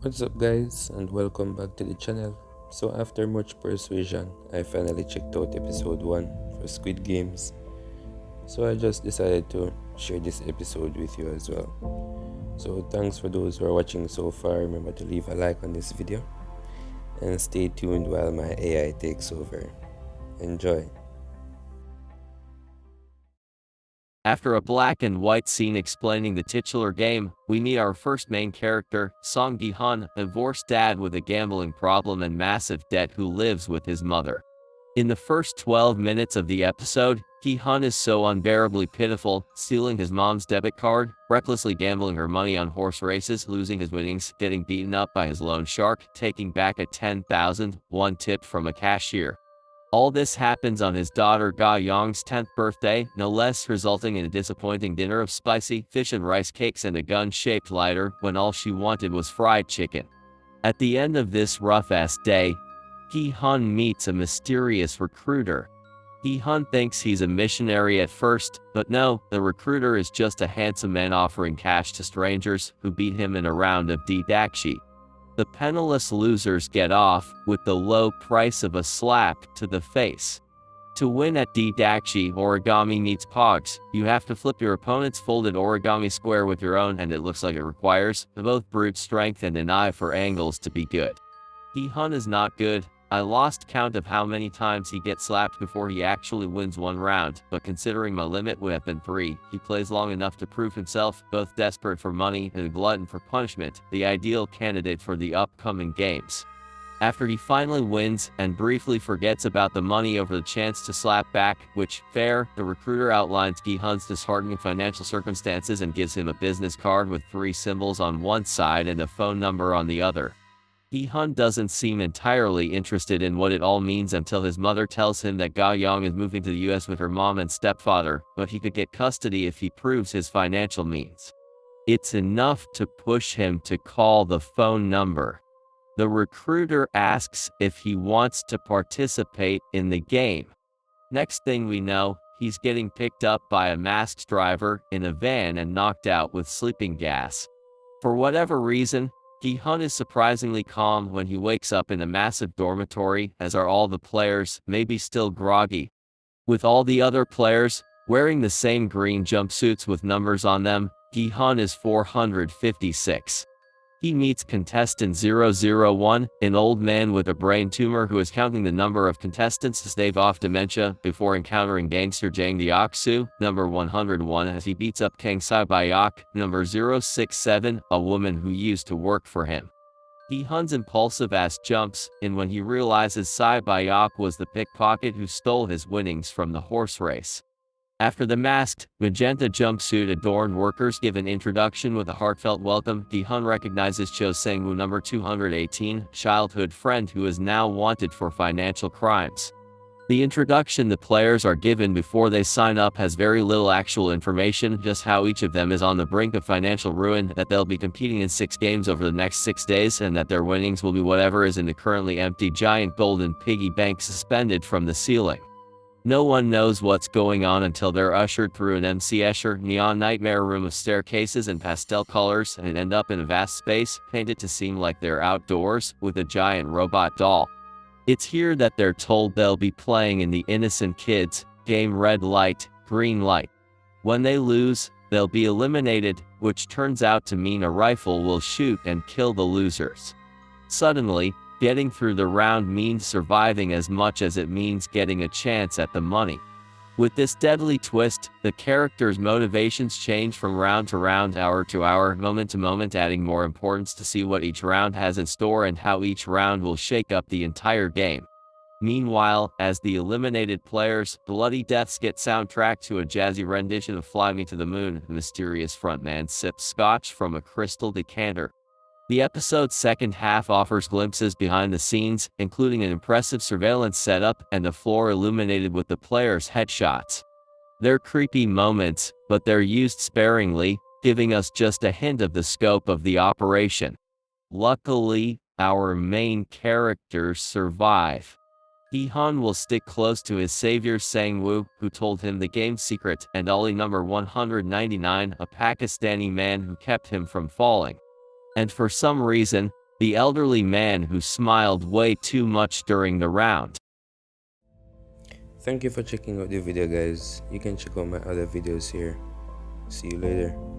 What's up, guys, and welcome back to the channel. So, after much persuasion, I finally checked out episode 1 for Squid Games. So, I just decided to share this episode with you as well. So, thanks for those who are watching so far. Remember to leave a like on this video and stay tuned while my AI takes over. Enjoy. After a black and white scene explaining the titular game, we meet our first main character, Song Gi-hun, a divorced dad with a gambling problem and massive debt who lives with his mother. In the first 12 minutes of the episode, Gi-hun is so unbearably pitiful, stealing his mom's debit card, recklessly gambling her money on horse races, losing his winnings, getting beaten up by his loan shark, taking back a 10,001 tip from a cashier. All this happens on his daughter Ga Yong's 10th birthday, no less, resulting in a disappointing dinner of spicy fish and rice cakes and a gun-shaped lighter when all she wanted was fried chicken. At the end of this rough-ass day, Hee-hun meets a mysterious recruiter. Hee-hun thinks he's a missionary at first, but no, the recruiter is just a handsome man offering cash to strangers who beat him in a round of D-dakshi. The penniless losers get off with the low price of a slap to the face. To win at D-dakshi origami meets pogs, you have to flip your opponent's folded origami square with your own, and it looks like it requires both brute strength and an eye for angles to be good. Hee-hun is not good. I lost count of how many times he gets slapped before he actually wins one round, but considering my limit weapon 3, he plays long enough to prove himself, both desperate for money and a glutton for punishment, the ideal candidate for the upcoming games. After he finally wins and briefly forgets about the money over the chance to slap back, which, fair, the recruiter outlines Gi-hun's disheartening financial circumstances and gives him a business card with 3 symbols on one side and a phone number on the other. Hee-hun doesn't seem entirely interested in what it all means until his mother tells him that Ga Yong is moving to the US with her mom and stepfather, but he could get custody if he proves his financial means. It's enough to push him to call the phone number. The recruiter asks if he wants to participate in the game. Next thing we know, he's getting picked up by a masked driver in a van and knocked out with sleeping gas. For whatever reason, Gi-hun is surprisingly calm when he wakes up in a massive dormitory, as are all the players, maybe still groggy. With all the other players wearing the same green jumpsuits with numbers on them, Gi-hun is 456. He meets contestant 001, an old man with a brain tumor who is counting the number of contestants to stave off dementia before encountering gangster Jang Deoksu, number 101, as he beats up Kang Sai-bayok, number 067, a woman who used to work for him. Hee-hun's impulsive ass jumps in when he realizes Sai-bayok was the pickpocket who stole his winnings from the horse race. After the masked, magenta jumpsuit-adorned workers give an introduction with a heartfelt welcome, Gi-hun recognizes Cho Sang-woo number 218, childhood friend who is now wanted for financial crimes. The introduction the players are given before they sign up has very little actual information, just how each of them is on the brink of financial ruin, that they'll be competing in 6 games over the next 6 days, and that their winnings will be whatever is in the currently empty giant golden piggy bank suspended from the ceiling. No one knows what's going on until they're ushered through an MC Escher neon nightmare room of staircases and pastel colors and end up in a vast space, painted to seem like they're outdoors, with a giant robot doll. It's here that they're told they'll be playing in the Innocent Kids game red light, green light. When they lose, they'll be eliminated, which turns out to mean a rifle will shoot and kill the losers. Suddenly, getting through the round means surviving as much as it means getting a chance at the money. With this deadly twist, the characters' motivations change from round to round, hour to hour, moment to moment, adding more importance to see what each round has in store and how each round will shake up the entire game. Meanwhile, as the eliminated players' bloody deaths get soundtracked to a jazzy rendition of Fly Me to the Moon, the mysterious frontman sips scotch from a crystal decanter. The episode's second half offers glimpses behind the scenes, including an impressive surveillance setup and the floor illuminated with the players' headshots. They're creepy moments, but they're used sparingly, giving us just a hint of the scope of the operation. Luckily, our main characters survive. Hee-hun will stick close to his savior Sang-woo, who told him the game's secret, and Ali number 199, a Pakistani man who kept him from falling. And for some reason, the elderly man who smiled way too much during the round. Thank you for checking out the video, guys. You can check out my other videos here. See you later.